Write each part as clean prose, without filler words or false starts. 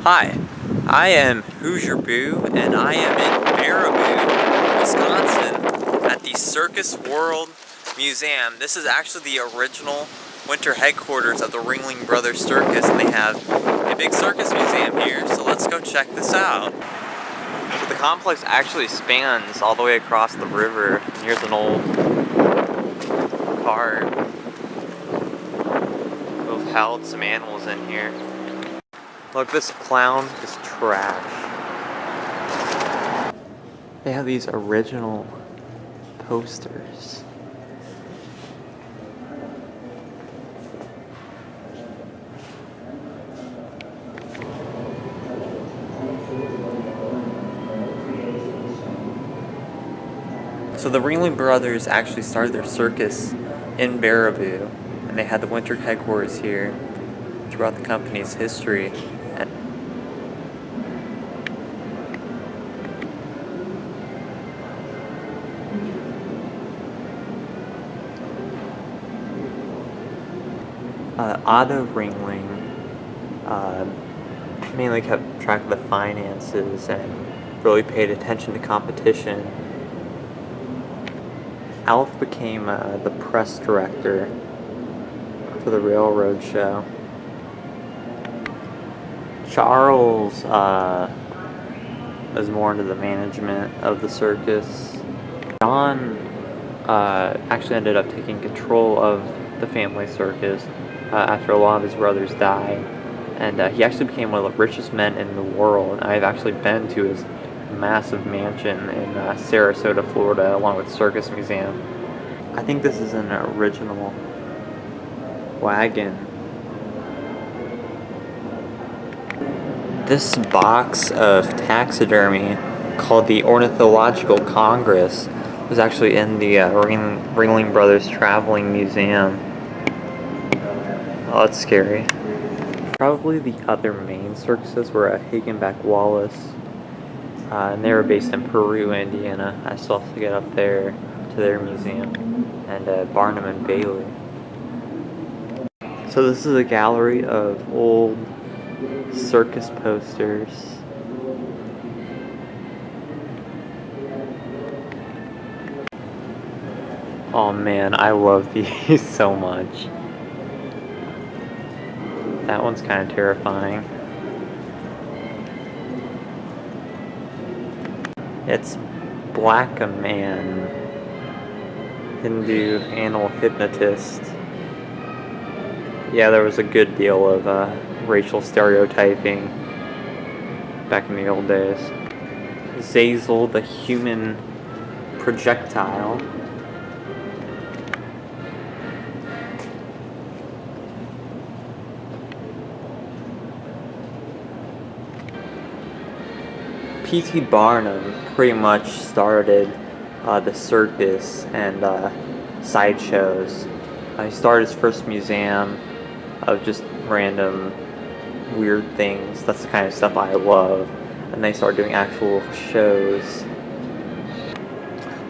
Hi, I am Hoosier Boo, and I am in Baraboo, Wisconsin, at the Circus World Museum. This is actually the original winter headquarters of the Ringling Brothers Circus, and they have a big circus museum here, so let's go check this out. So the complex actually spans all the way across the river. Here's an old cart. We've held some animals in here. Look, this clown is trash. They have these original posters. So the Ringling Brothers actually started their circus in Baraboo, and they had the winter headquarters here throughout the company's history. Otto Ringling mainly kept track of the finances and really paid attention to competition. Alf became the press director for the railroad show. Charles was more into the management of the circus. John actually ended up taking control of the family circus after a lot of his brothers died, and he actually became one of the richest men in the world. I've actually been to his massive mansion in Sarasota, Florida, along with the Circus Museum. I think this is an original wagon. This box of taxidermy, called the Ornithological Congress, was actually in the Ringling Brothers Traveling Museum. Oh, that's scary. Probably the other main circuses were Hagenbeck Wallace, and they were based in Peru, Indiana. I still have to get up there to their museum, and Barnum and Bailey. So this is a gallery of old circus posters. Oh man, I love these so much. That one's kind of terrifying. It's Black a Man, Hindu animal hypnotist. Yeah, there was a good deal of racial stereotyping back in the old days. Zazel, the human projectile. P.T. Barnum pretty much started the circus and sideshows. He started his first museum of just random weird things. That's the kind of stuff I love. And they started doing actual shows.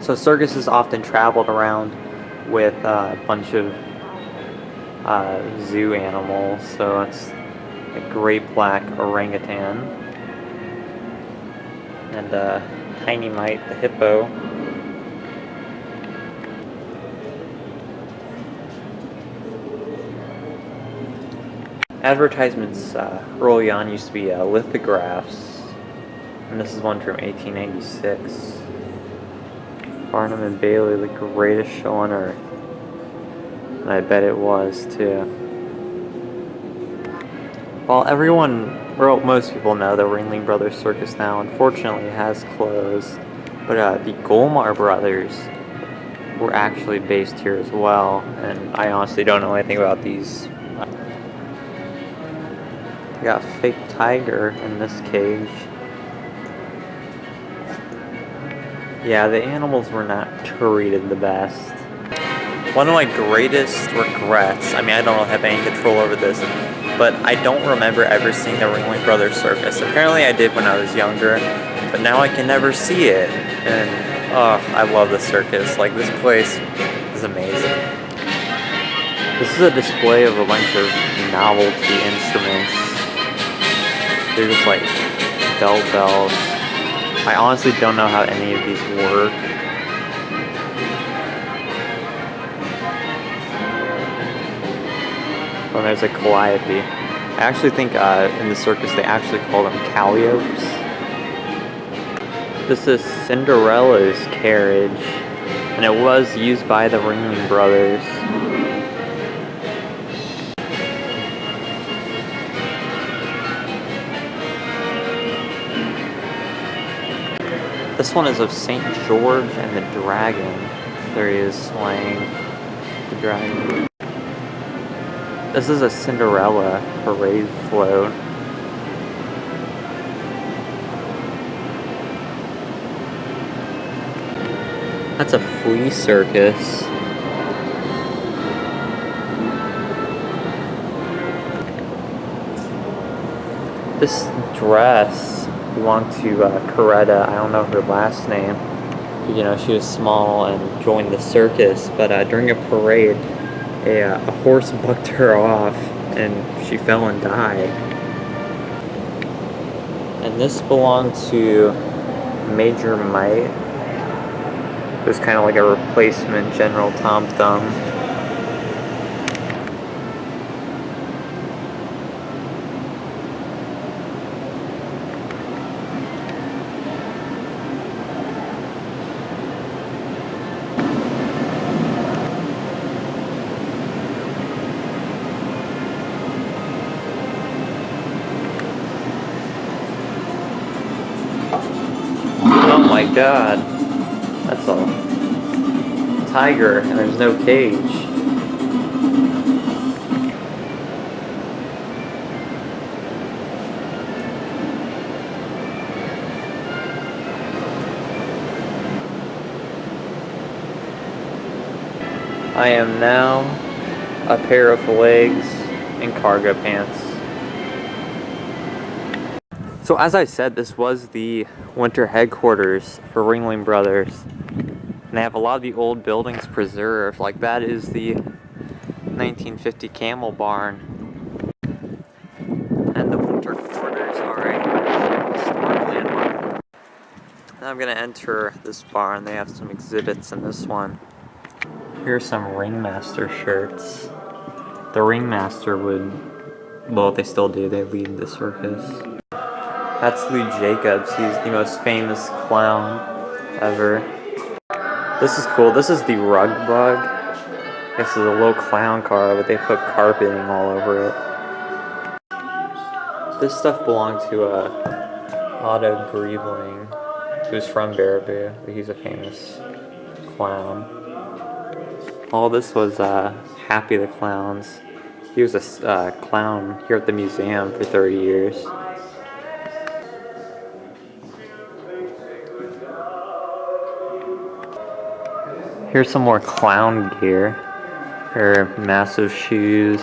So circuses often traveled around with a bunch of zoo animals. So it's a great black orangutan. And Tiny Mite, the hippo. Advertisements early on used to be lithographs, and this is one from 1896. Barnum and Bailey, the greatest show on earth. And I bet it was too. Well, most people know the Ringling Brothers Circus now, unfortunately, has closed. But the Golmar Brothers were actually based here as well, and I honestly don't know anything about these. We got a fake tiger in this cage. Yeah, the animals were not treated the best. One of my greatest regrets, I mean, I don't really have any control over this, but I don't remember ever seeing the Ringling Brothers Circus. Apparently I did when I was younger, but now I can never see it. And, oh, I love the circus. Like, this place is amazing. This is a display of a bunch of novelty instruments. They're just like bell bells. I honestly don't know how any of these work. Oh, there's a calliope. I actually think in the circus they actually call them calliopes. This is Cinderella's carriage, and it was used by the Ringling brothers. This one is of St. George and the Dragon. There he is slaying the dragon. This is a Cinderella parade float. That's a flea circus. This dress belonged to Coretta. I don't know her last name. You know, she was small and joined the circus, but during a parade, a horse bucked her off and she fell and died. And this belonged to Major Mite. It was kind of like a replacement General Tom Thumb. Oh my god, that's a tiger and there's no cage. I am now a pair of legs and cargo pants. So as I said, this was the winter headquarters for Ringling Brothers. And they have a lot of the old buildings preserved. Like that is the 1950 Camel Barn. And the winter quarters are a historic landmark. Now I'm going to enter this barn. They have some exhibits in this one. Here's some Ringmaster shirts. The Ringmaster would, well, they still do, they lead the circus. That's Lou Jacobs. He's the most famous clown ever. This is cool. This is the Rug Bug. This is a little clown car, but they put carpeting all over it. This stuff belonged to Otto Griebling, who's from Baraboo. He's a famous clown. All this was Happy the Clowns. He was a clown here at the museum for 30 years. Here's some more clown gear. Her massive shoes.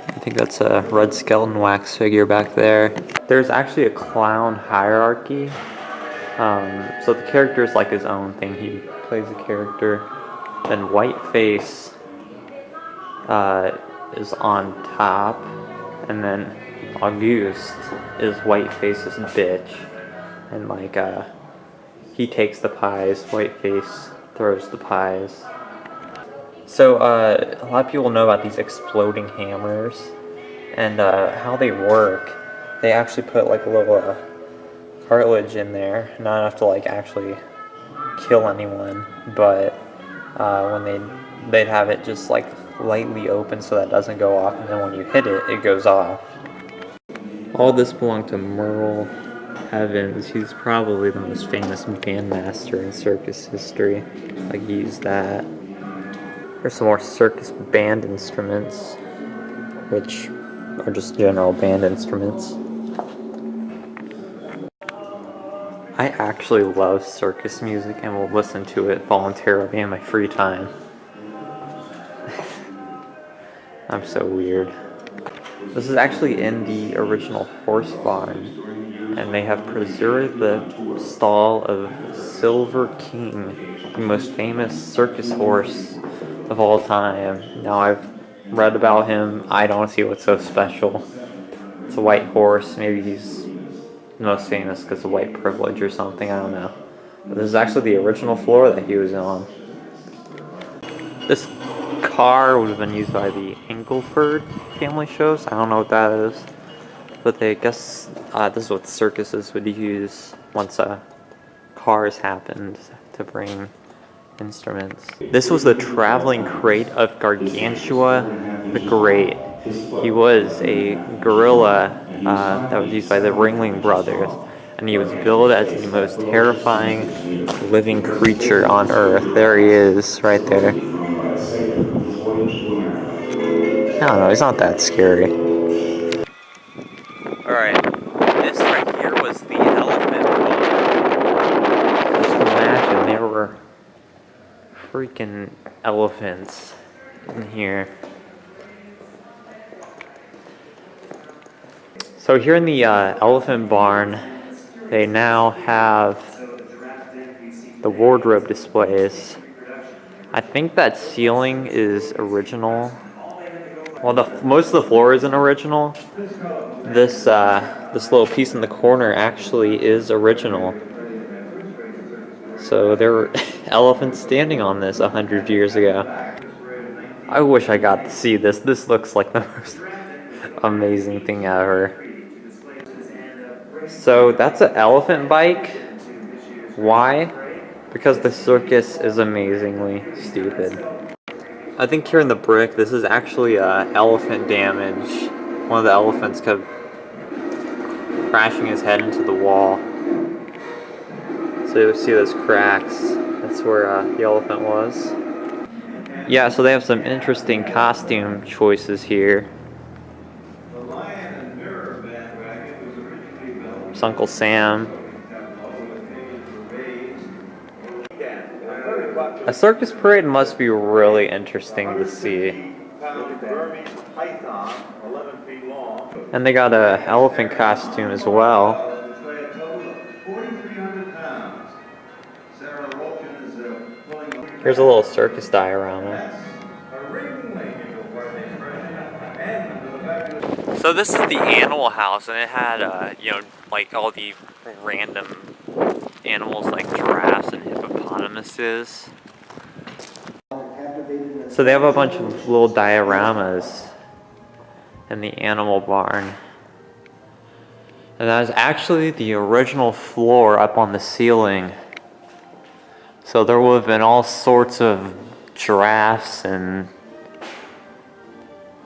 I think that's a Red Skeleton wax figure back there. There's actually a clown hierarchy. So the character is like his own thing. He plays a character. Then Whiteface is on top. And then Auguste is Whiteface's bitch. And like, he takes the pies, Whiteface throws the pies. So a lot of people know about these exploding hammers and how they work. They actually put like a little cartilage in there, not enough to like actually kill anyone, but when they'd have it just like lightly open so that it doesn't go off, and then when you hit it, it goes off. All this belonged to Merle Evans. He's probably the most famous bandmaster in circus history. Like, he used that. There's some more circus band instruments, which are just general band instruments. I actually love circus music and will listen to it voluntarily in my free time. I'm so weird. This is actually in the original horse barn. And they have preserved the stall of Silver King, the most famous circus horse of all time. Now, I've read about him. I don't see what's so special. It's a white horse. Maybe he's most famous because of white privilege or something. I don't know. But this is actually the original floor that he was on. This car would have been used by the Engleford family shows. I don't know what that is. But they guess this is what circuses would use once cars happened to bring instruments. This was the traveling crate of Gargantua the Great. He was a gorilla that was used by the Ringling brothers, and he was billed as the most terrifying living creature on Earth. There he is, right there. I don't know, he's not that scary. Alright, this right here was the elephant boat. Just imagine, there were freaking elephants in here. So here in the elephant barn, they now have the wardrobe displays. I think that ceiling is original. Well, most of the floor isn't original. This little piece in the corner actually is original. So there were elephants standing on this 100 years ago. I wish I got to see this. This looks like the most amazing thing ever. So that's an elephant bike. Why? Because the circus is amazingly stupid. I think here in the brick, this is actually elephant damage. One of the elephants kept crashing his head into the wall. So you see those cracks. That's where the elephant was. Yeah, so they have some interesting costume choices here. It's Uncle Sam. A circus parade must be really interesting to see. And they got a elephant costume as well. Here's a little circus diorama. So this is the animal house, and it had, you know, like all the random animals like giraffes and hippopotamuses. So they have a bunch of little dioramas in the animal barn. And that is actually the original floor up on the ceiling. So there would have been all sorts of giraffes and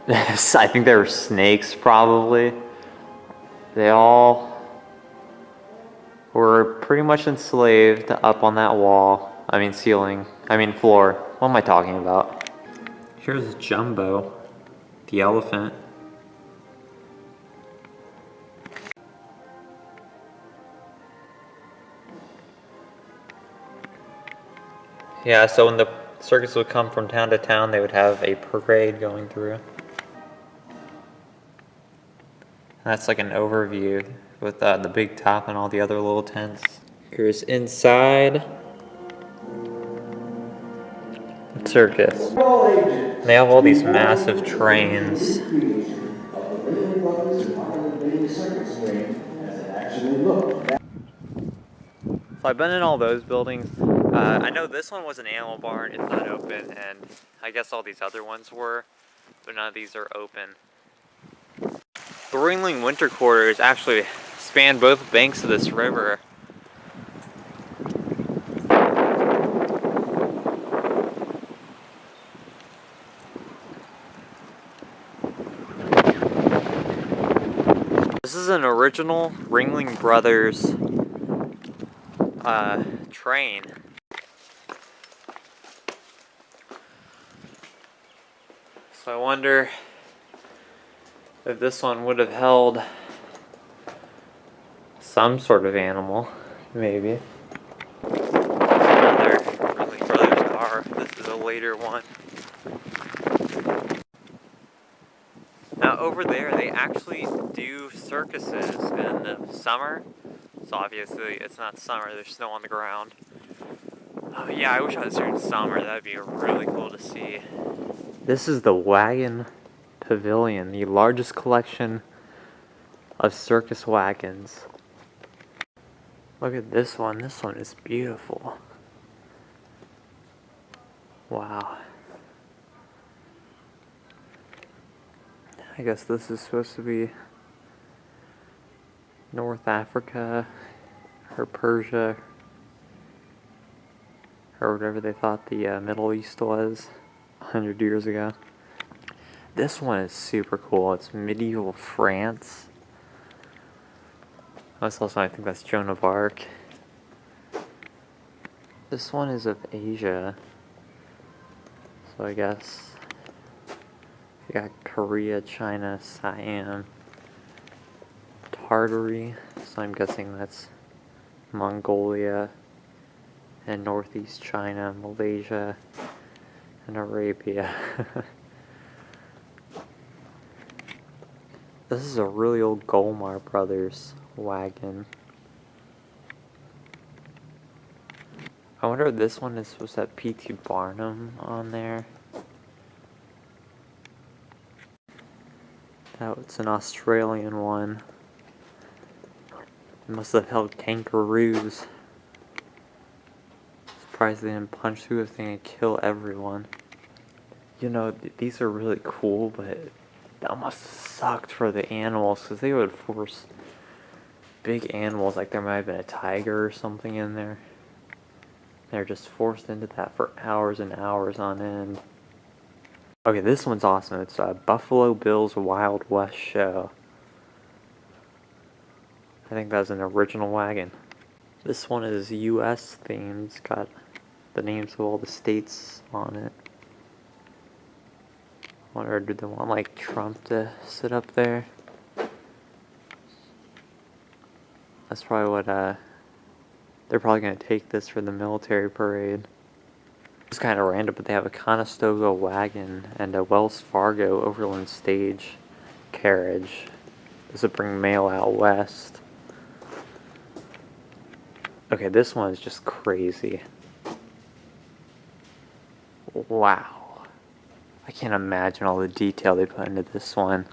I think there were snakes probably. They all were pretty much enslaved up on that wall. I mean ceiling. I mean floor. What am I talking about? Here's Jumbo, the elephant. Yeah, so when the circus would come from town to town, they would have a parade going through. That's like an overview with the big top and all the other little tents. Here's inside the circus. And they have all these massive trains. So I've been in all those buildings. I know this one was an animal barn, it's not open, and I guess all these other ones were, but none of these are open. The Ringling Winter Quarters actually span both banks of this river. This is an original Ringling Brothers train. So I wonder if this one would have held some sort of animal, maybe. Another Ringling Brothers car. This is a later one. Now over there, they actually do circuses in the summer. So obviously it's not summer, there's snow on the ground. Yeah, I wish I was here in summer, that'd be really cool to see. This is the Wagon Pavilion, the largest collection of circus wagons. Look at this one. This one is beautiful. Wow. I guess this is supposed to be North Africa or Persia or whatever they thought the Middle East was 100 years ago. This one is super cool. It's medieval France. That's also, I think that's Joan of Arc. This one is of Asia. So I guess you got Korea, China, Siam, Tartary. So I'm guessing that's Mongolia and Northeast China, Malaysia, and Arabia. This is a really old Golmar Brothers wagon. I wonder if this one is supposed to have P.T. Barnum on there. That's an Australian one. It must have held kangaroos. Surprised they didn't punch through the thing and kill everyone. You know, these are really cool, but that must have sucked for the animals, because they would force big animals, like there might have been a tiger or something in there. They're just forced into that for hours and hours on end. Okay, this one's awesome. It's Buffalo Bill's Wild West Show. I think that's an original wagon. This one is US themed. It's got the names of all the states on it. Or do they want like Trump to sit up there? That's probably what they're probably gonna take this for the military parade. It's kind of random, but they have a Conestoga wagon and a Wells Fargo Overland Stage carriage. This would bring mail out west. Okay, this one is just crazy. Wow. I can't imagine all the detail they put into this one.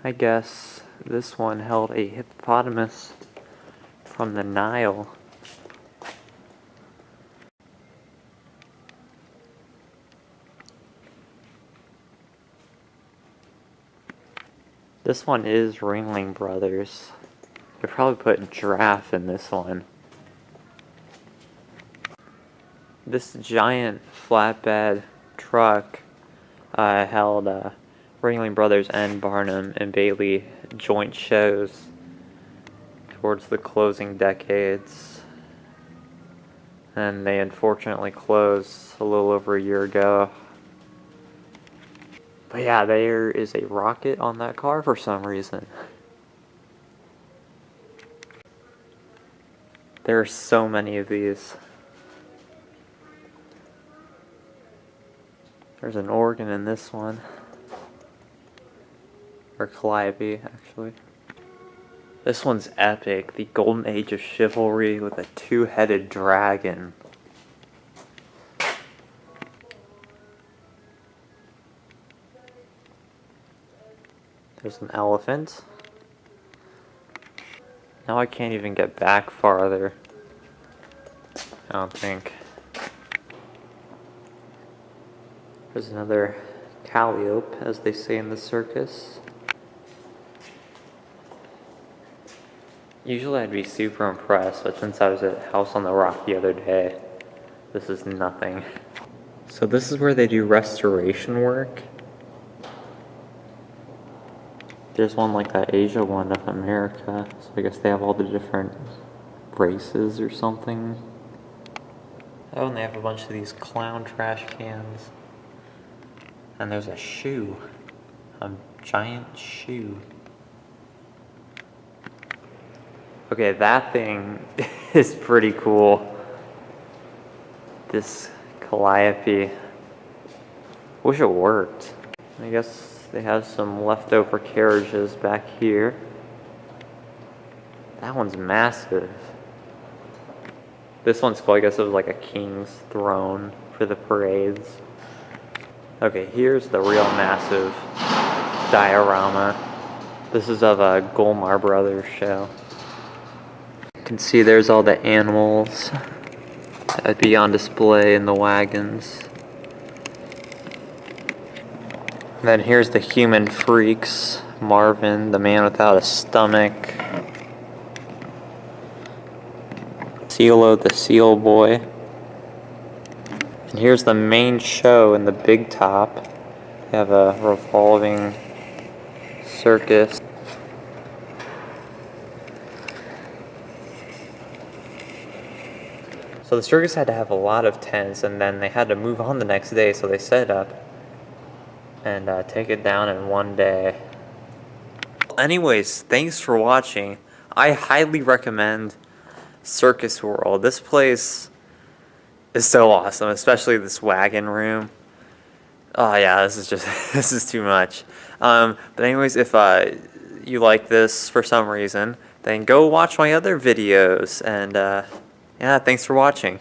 I guess this one held a hippopotamus from the Nile. This one is Ringling Brothers. They probably put giraffe in this one. This giant flatbed truck held Ringling Brothers and Barnum and Bailey joint shows towards the closing decades. And they unfortunately closed a little over a year ago. But yeah, there is a rocket on that car for some reason. There are so many of these. There's an organ in this one. Or calliope, actually. This one's epic. The golden age of chivalry with a two-headed dragon. There's an elephant. Now I can't even get back farther. I don't think. There's another calliope, as they say in the circus. Usually I'd be super impressed, but since I was at House on the Rock the other day, this is nothing. So this is where they do restoration work. There's one like that Asia one of America, so I guess they have all the different races or something. Oh, and they have a bunch of these clown trash cans. And there's a shoe. A giant shoe. Okay, that thing is pretty cool. This calliope. Wish it worked. I guess they have some leftover carriages back here. That one's massive. This one's cool. I guess it was like a king's throne for the parades. Okay, here's the real massive diorama. This is of a Golmar Brothers show. You can see there's all the animals that'd be on display in the wagons. And then here's the human freaks. Marvin, the man without a stomach. Cielo, the seal boy. And here's the main show in the big top. They have a revolving circus. So the circus had to have a lot of tents, and then they had to move on the next day, so they set it up and take it down in one day. Anyways, thanks for watching. I highly recommend Circus World. This place is so awesome, especially this wagon room. Oh yeah, this is just this is too much. But anyways, if you like this for some reason, then go watch my other videos. And yeah, thanks for watching.